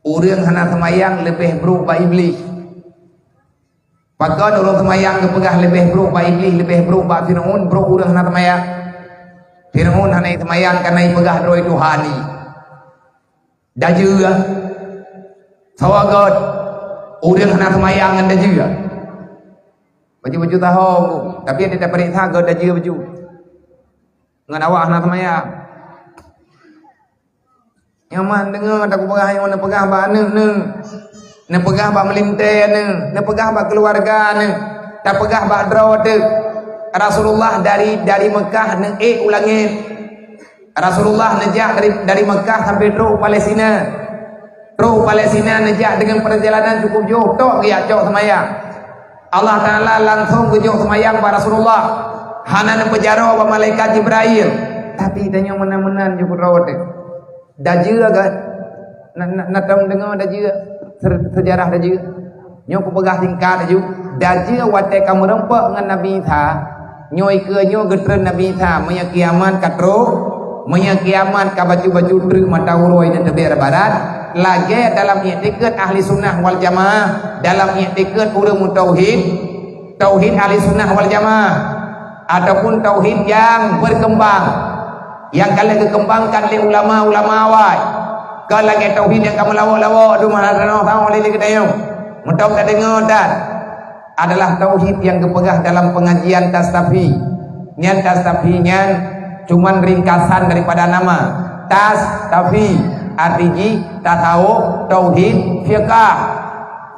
Orang hana semayang lebih buruk ba iblis. Pakai orang semayang kepegah lebih buruk ba iblis, lebih buruk ba Fir'aun, buruk orang hana semayang. Fir'aun hana semayang karena ipegah droi Tuhani. Dah juga. Sawagat orang hana semayang dah juga. Baju-baju tahu, tapi dia tak perintah dah juga baju. Ngan awak hana semayang. Nyaman dengar tak pegah yang nak pegah ba ne nak pegah ba melintai nak pegah ba keluarga tak pegah ba dro de Rasulullah dari Mekah ulangin Rasulullah nejak dari Mekah sampai Palestina nejak dengan perjalanan cukup jauh tok ya jauh semayang. Allah Taala langsung ke jauh semayang ba Rasulullah hana penjara ba malaikat Jibril tapi tanya menan-menan cukup rawat dah juga kan nak tahu dengar dah juga sejarah dah juga nyo ku pegah tingkat dah juga dah juga wate kamu rempak dengan Nabi Isa nyo ke nyo getren Nabi Isa maya kiamat katro maya kiamat ka baju-baju truk mata uroi dan tebir barat lagi dalam i'tikad ahli sunnah wal jamaah dalam i'tikad ulama tauhid ahli sunnah wal jamaah ataupun tauhid yang berkembang yang kalian dikembangkan oleh ulama-ulama awal. Kalau lagi tauhid yang kamu lawak-lawak tu mana tahu oleh kita yo. Mudah tak dengar dan adalah tauhid yang kepegah dalam pengajian tastafi. Nyan tastafi nyan cuman ringkasan daripada nama tastafi artinya tasawuf tauhid fiqh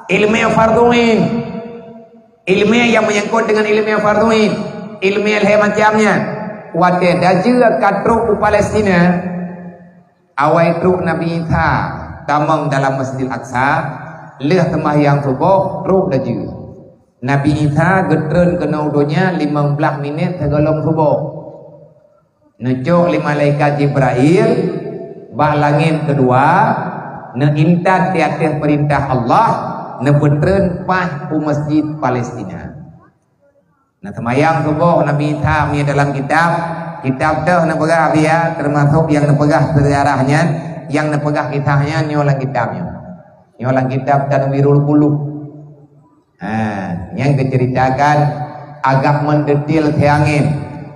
ilmu fardhuin ilmu yang menyangkut dengan ilmu fardhuin ilmu macamnya wate dajua katru Palestina awai truk Nabi Isa tamang dalam Masjidil Aqsa leh temayang subuh truk dajua Nabi Isa getren kena udonya 15 minit segolong subuh necok lima malaikat Jibril bah langit kedua ne intan di atas perintah Allah ne betren pas ku Masjid Palestina. Nah semayang subuh Nabi Isa punya dalam kitab tu nepegah dia termasuk yang nepegah sejarahnya yang nepegah kisahnya nyolang kitab Tanwirul Qulub yang diceritakan agak mendetil seangin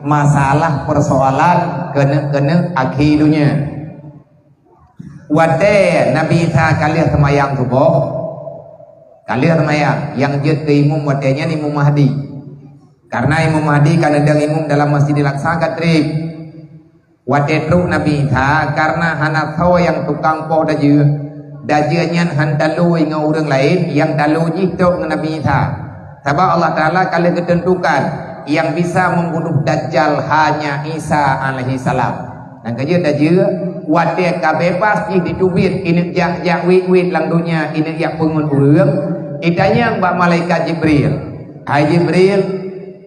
masalah persoalan kena akidahnya wate Nabi Isa kali semayang subuh kali semayang yang dia keimum watenya Imam Mahdi. Karena Imam Mahdi kan ada imam dalam Masjidil Aqsa katrib. Wate truk Nabi Isa karena hana thaw yang tukang poh daju. Dajiannya han talu dengan orang lain yang talu jitok dengan Nabi Isa. Sebab Allah Taala kali ketentukan yang bisa membunuh Dajjal hanya Isa alaihi salam. Dan kerja daju wate kabeh pasti ditubit ini jak wit lang dunia ini jak pengun urang. Itanya mbak malaikat Jibril. Hai Jibril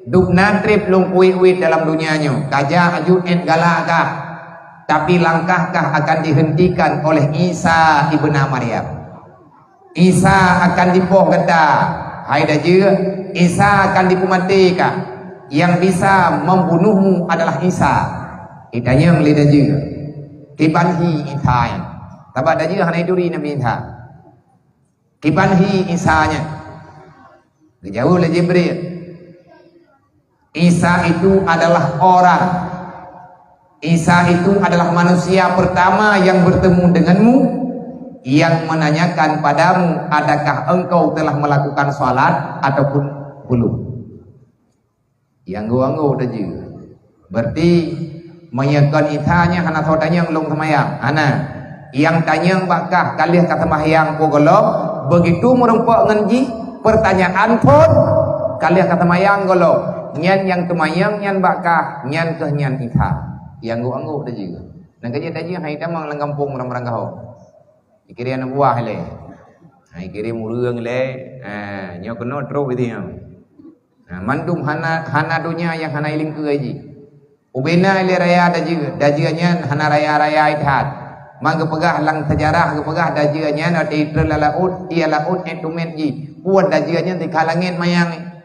duk natrip lung kuih-kuih dalam dunianya kajah ajud galakah tapi langkahkah akan dihentikan oleh Isa ibnu Maryam. Isa akan dipoh kata hai dajir Isa akan dipumatikan yang bisa membunuhmu adalah Isa itanya meli dajir kibanhi Isa tabak dajir hanai duri Nabi Isa kibanhi Isanya dijauh oleh Jibril. Isa itu adalah orang. Isa itu adalah manusia pertama yang bertemu denganmu yang menanyakan padamu adakah engkau telah melakukan salat ataupun belum. Yang gua udah juga. Berarti menyekan Isanya hana saudanya belum semayang. Hana yang tanya bakah kali kata mahyang ku golok begitu merempak ngenji pertanyaan pun kali kata mayang golok nyan yang temayang nyan bakah nyan ke nyan Isa yang gua dah juga dan kerja tadi hai tamang lang kampung orang-orang kau dikira anak buah le hai kira murung le nyo kena tro gitu mandum hana dunia yang hana iling ke aji ubena le raya dah juga dajiannya hana raya ithat mang kepegah lang sejarah kepegah dajiannya nanti terlalaut ia laut etumen ji buat dajiannya di kalangin mayang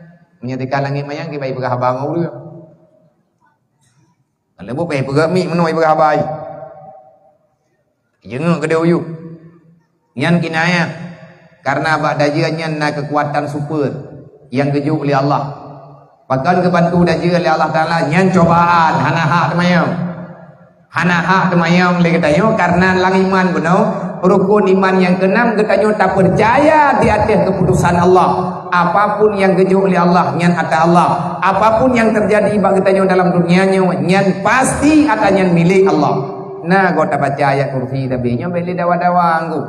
menyatakan langit mayang ke bayi pegah abang dulu. Kalau bu bayi pegah mi menoi pegah bayi. Jangan ke dia uyu. Nyan kinayah karena bak daja nyan na kekuatan super yang gejuk oleh Allah. Bahkan kebantu daja oleh Allah Taala nyan cobaan hana hak temayam. Hana hak temayam le katayo karena lang iman beno rukun iman yang keenam katayo tak percaya di atas keputusan Allah. Apapun yang gejuk oleh Allah nyan ata Allah. Apapun yang terjadi bak katayo dalam dunia nyan pasti akan milik Allah. Nah, kau tak baca ayat kursi tapi nyo beli dawa-dawa anggu.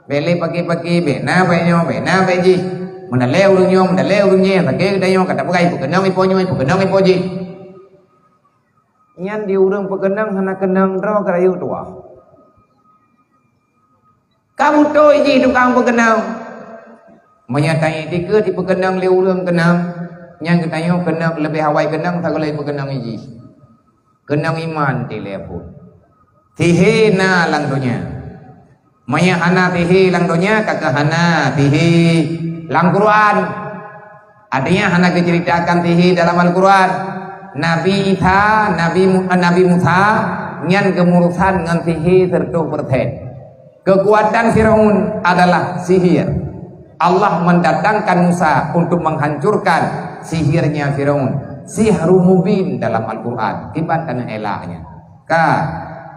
Beli pagi-pagi bena benyo bena beji. Mendaleu urunyo mendaleu urunye tak ke dayo kata pakai pekenang iponyo pekenang ipoji. Nyan di urang pekenang hana kenang ro karayu tua. Kamu to iji tukang pekenang. Menyatai tiga di pekenang le urang kenang. Nyan katayo kenang lebih hawai kenang tak boleh pekenang iji. Kenang iman telepon. Tihe na lang dunia. Maya hana tihi lang dunia kakak hana tihi lang Quran. Adanya hana diceritakan tihi dalam Al-Quran. Nabi Isa, Nabi Musa nyan kemurusan ngan tihi 100%. Kekuatan Firaun adalah sihir. Allah mendatangkan Musa untuk menghancurkan sihirnya Firaun. Sihru mubin dalam Al-Quran. Tiba-tiba elaknya.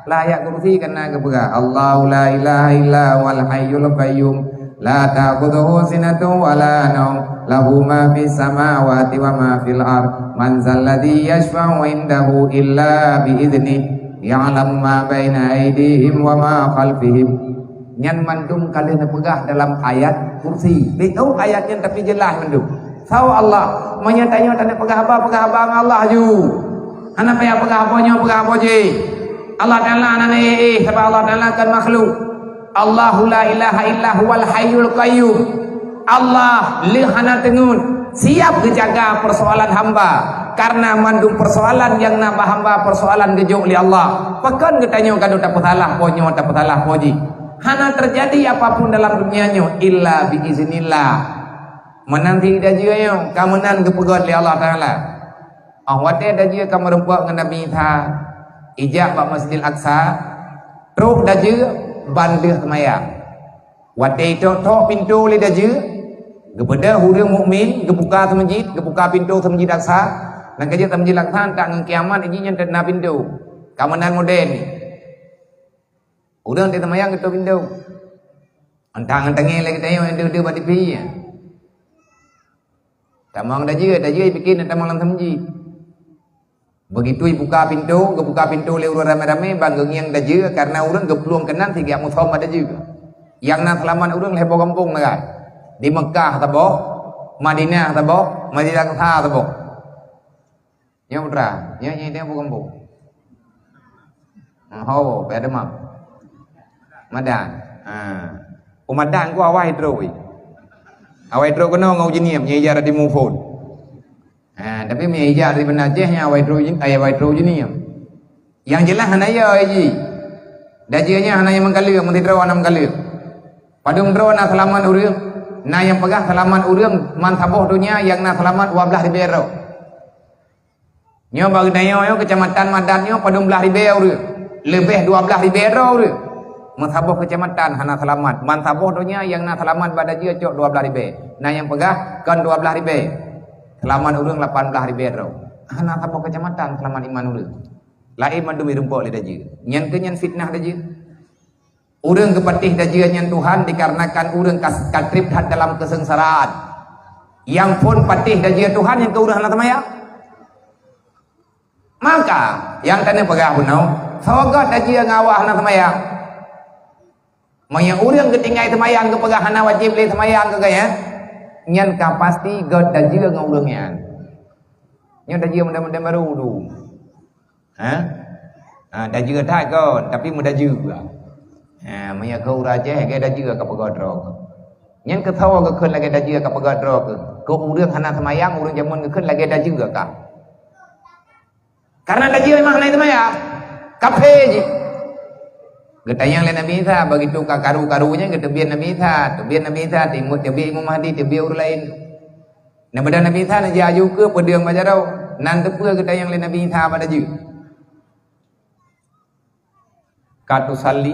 Layak kursi karena kebuka Allahu la ilaha illa wal hayyul qayyum la ta'khudhuhu sinatun wa la nawm lahu ma fis samawati wa ma fil ard man zal ladzi yashfa'u indahu illa bi idzni ya'lamu ma baina aydihim wa ma khalfihim. Nyan mandum kalian pegah dalam ayat kursi. Tahu ayatnya tapi jelas mandum. Tahu Allah menyatanya tanda pegah apa Allah ju. Ana payah pegah apa je. Allah Ta'ala anane sebab Allah Ta'ala kan makhluk. Allahu la ilaha illa huwal hayyul qayyum. Allah lihana tengun siap menjaga persoalan hamba karena mandung persoalan yang nambah hamba persoalan gejuk oleh Allah. Pekan ketanya kadu tak salah ponyo tak salah poji. Hana terjadi apapun dalam dunianya illa bi iznillah. Menanti dajiyo kamenan kepegot oleh Allah Ta'ala. Awate dajiyo kamu rempuak dengan Nabi Isa. Ijak bak Masjidil Aqsa truk daje bandeh semaya wadai tok pintu le daje gebeda hurang mukmin gebuka masjid gebuka pintu masjid Aqsa nang kaje masjid Aqsa tak nang kiamat ini yang terna pintu kamanan moden urang te semaya ketu pintu antang-antange lagi tayo ende bati pi tamang daje bikin tamang lam masjid. Begitu buka pintu le urang ramai-ramai banggung yang daje karena urang gepluang kenan tiga muthom ada juga. Yang na selamat urang lebo kampung lah. Di Mekah taboh, Madinah taboh, Madinah Aqsa taboh. Ya putra, ya dia kampung. Oh, pada map. Madan. Umadan ku awai droi. Awai droi kono ngau jeniam nyejar di mufon. Tapi meja dari penajihnya awai ni yang jelas hanaya aji dajinya hanaya mengkali mentidra anam kali padung dro na selamat urang na yang pegah selamat urang man saboh dunia yang na selamat 12 ribu euro nyo bagi dayo kecamatan Madannya padung belah ribu urang lebih 12 ribu euro urang mensaboh kecamatan hana selamat man saboh dunia yang na selamat pada dia cok 12 ribu na yang pegah kan 12 ribu selamat urang 18 ribu euro. Hana saboh kecamatan selamat iman urang. Lain mandum irumpok le daje. Nyan kenyan fitnah daje. Urang kepatih daje nyan Tuhan dikarenakan urang katrip dalam kesengsaraan. Yang pun patih daje Tuhan yang ke urang hana tamaya. Maka yang tanya pegah punau, sawagat daje ngawah hana tamaya. Maya urang ketinggai tamayang ke pegah hana wajib le tamayang ke gaya. Nyan ka pasti god daje ngaurang nyan. Nyan daje mudah-mudahan baru du. Daje tak kon tapi mudah juga. Maya kau raja ke daje ka pegod rok. Nyan ke thawa ke keun lagi daje ka pegod rok. Ko urang hana tamayang urang jamun ke keun lagi daje ka. Karena daje memang lain tamayang. Kafe je. Getayang le Nabi Isa begitu ka karu-karunya getebian Nabi Isa, tebian Nabi Isa timut tebi Imam Mahdi tebi urang lain. Na badan Nabi Isa na jaju ke pedeung majarau nan tepe getayang le Nabi Isa pada je. Katu salli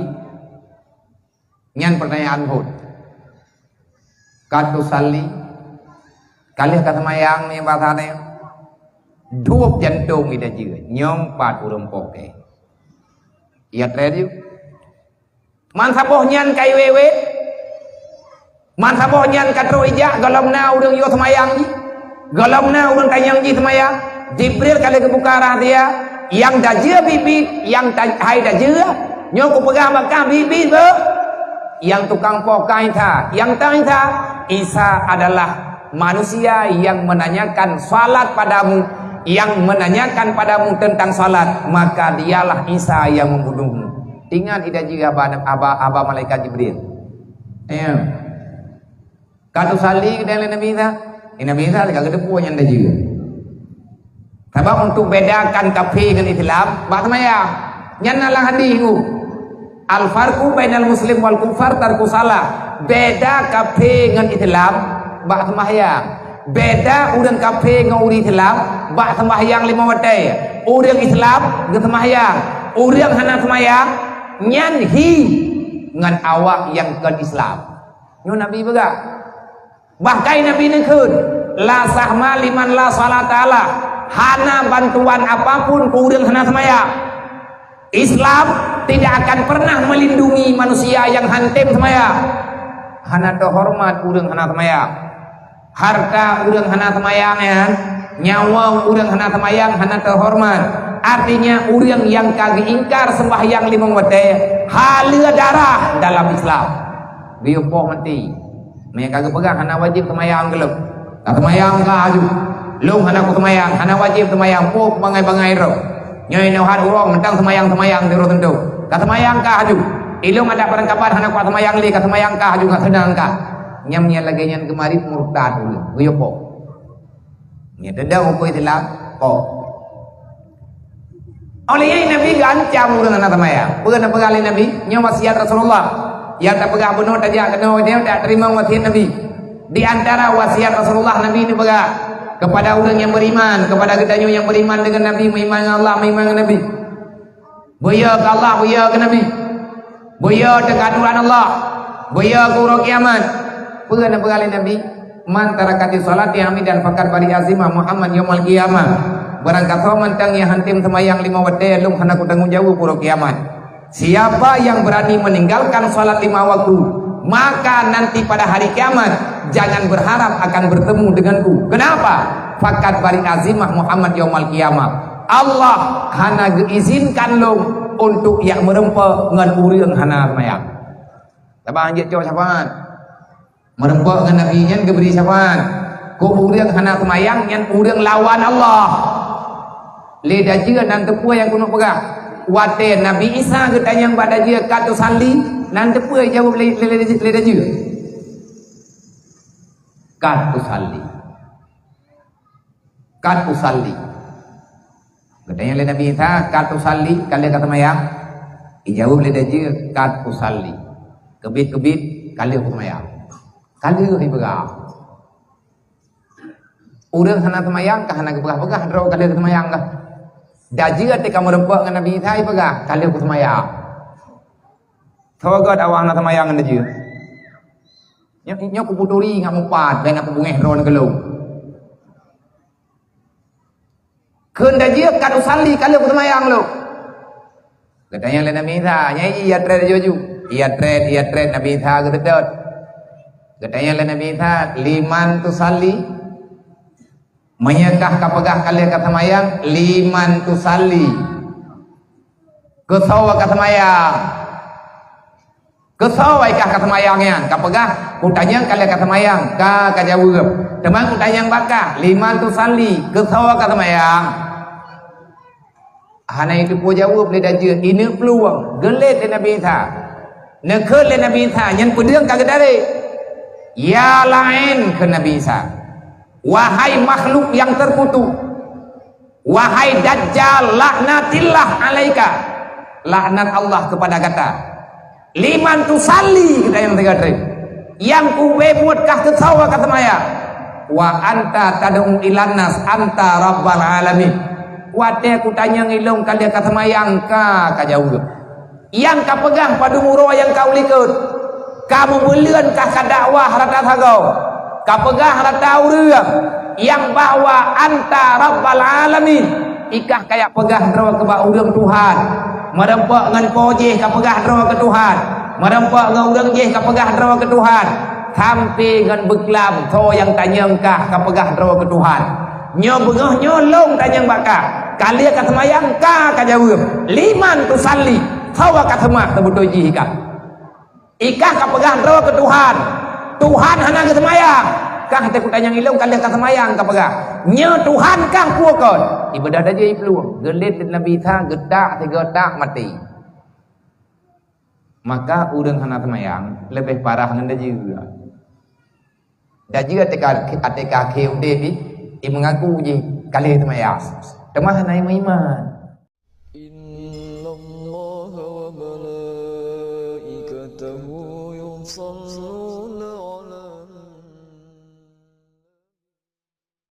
Nyan pertanyaan pun. Katu sali kalih kata mayang ni bahasane duop jantung ida juga nyom pat urang poke. Iya trade man saboh nyan kai wewe man saboh nyan katro ija galomna urang yo semayang ji galomna urang tanyang ji semayang Jibril kali kebuka rahasia yang dajia bibit yang hai dajia nyo ku pegang bakah bibit be yang tukang pokai tha yang tanya tha Isa adalah manusia yang menanyakan salat padamu, yang menanyakan padamu tentang salat, maka dialah Isa yang membunuhmu. Ingat ida juga aba malaikat Jibril. Katu sali dan Nabi Isa, Nabi Isa agak kedepu yang ada juga. Sebab untuk bedakan kafir dengan Islam, bahasa ya, nyanalah hadis al farqu bainal muslim wal kufar tarku salah. Beda kafir dengan Islam bak sembahyang. Beda urang kafir dengan urang Islam bak sembahyang 5 waktu. Urang Islam ge sembahyang, urang hana sembahyang nyan hi ngan awak yang ke Islam. Nyo Nabi juga. Bahkan Nabi nekeun la sahma liman la salatala. Hana bantuan apapun ke urang hana sembahyang. Islam tidak akan pernah melindungi manusia yang hantem sembahyang. Hana terhormat urang hana semayang, harta urang hana semayang ya, nyawa urang hana semayang hana terhormat. Artinya urang yang kagak ingkar sembahyang 5 waktu halia darah dalam Islam. Dia poh mati. Mereka kagak pegang hana wajib semayang gelap. Tak semayang ka aju. Long hana ku semayang, hana wajib semayang poh bangai-bangai ro. Nyai nauhat urang mentang semayang di ro tentu. Tak semayang ka aju. Ilung ada perangkapan hana kuat semayang li kata semayang kah juga sedang kah nyamnya lagi yang kemari murtad dulu uyopo nya dedang uko Islam oh oleh Nabi gancam urang anak semayang bukan pegali Nabi nya wasiat Rasulullah yang tak pegah benar aja kena dia tak terima wasiat Nabi di antara wasiat Rasulullah Nabi ini pegah kepada orang yang beriman kepada kita yang beriman dengan Nabi beriman dengan Allah beriman dengan Nabi buya ke Allah buya ke Nabi buya dekat aturan Allah, buya ke urang kiamat. Pernah berkali Nabi, man tarakati salat yang dan fakar bari azimah Muhammad yaumul qiyamah. Barang kata mentang yang hantim semayang 5 waktu lum hana ku tanggung jawab urang kiamat. Siapa yang berani meninggalkan salat 5 waktu, maka nanti pada hari kiamat jangan berharap akan bertemu denganku. Kenapa? Fakat bari azimah Muhammad yaumul qiyamah. Allah hana izinkan lo untuk yang merempak dengan urang hana semayang. Tabang anjir cok syafaat. Merempak dengan Nabi nya geberi syafaat. Ku urang hana semayang yang urang lawan Allah. Leda je nan tepua yang kuno pegah. Wate Nabi Isa ke tanyang pada je katu sali nan tepua jawab leda je. Katu sali. Katu sali. Katanya oleh Nabi Isa kat usalli kalian kata mayang dijawab oleh dia kat usalli kebit kalian kata mayang kalian hiberah urang hana semayang kah hana kepegah-pegah draw kalian kata mayang kah daji ketika merempak dengan Nabi Isa hiberah kalian kata mayang thogot awang hana semayang dengan dia nyok kuputuri ngak mupat dan aku bungeh ron gelung kenda dia kan usalli kalau bersemayang lo. Katanya oleh Nabi Isa, nyai iya trade joju. Iya trade Nabi Isa gededot. Katanya oleh Nabi Isa, liman tusalli. Menyekah kapegah kalian kata mayang, liman tusalli. Kesawa kata mayang. Kesawa ikah kata mayangnya. Kapegah kutanya kalian kata mayang, ka kajawab. Teman kutanya bakah, liman tusalli. Kesawa kata mayang. Hana itu pun jawab boleh daja ini peluang gelet le Nabi Isa nekeun le Nabi Isa yang pedeung kagak dari ya lain ke Nabi Isa wahai makhluk yang terkutuk wahai dajjal laknatillah alaika laknat Allah kepada kata liman tusalli kita yang tiga yang kuwe buatkah kesawa kata maya wa anta tad'u ilan nas anta rabbal alamin wate aku tanya ngilong kalian kata mayang ka jauh yang kau pegang pada murah yang kau likut kamu melienkah ka dakwah rata thagau ka pegah rata urang yang bahwa anta rabbal alamin ikah kayak pegah dro ke ba urang Tuhan merempak ngan pojeh ka pegah dro ke Tuhan merempak ngan urang jeh ka pegah dro ke Tuhan sampai ngan beklam tho yang tanyangkah ka pegah dro ke Tuhan nyo begah nyo long tanyang baka kalia ka semayang ka jawab liman tu salli hawa ka semah tebuto jih ikah ka pegah dro ke Tuhan Tuhan hana ke semayang kah te kutanyang ilung kalia ka semayang ka pegah nyo Tuhan kah puakon ibadah dah je peluang gelit nabi tha gedak te gedak mati maka urang hana semayang lebih parah ngan dah juga dah juga ateka keu devi mengaku je kali semayang temah hana iman Innallaha wa malaikatahu yusalluna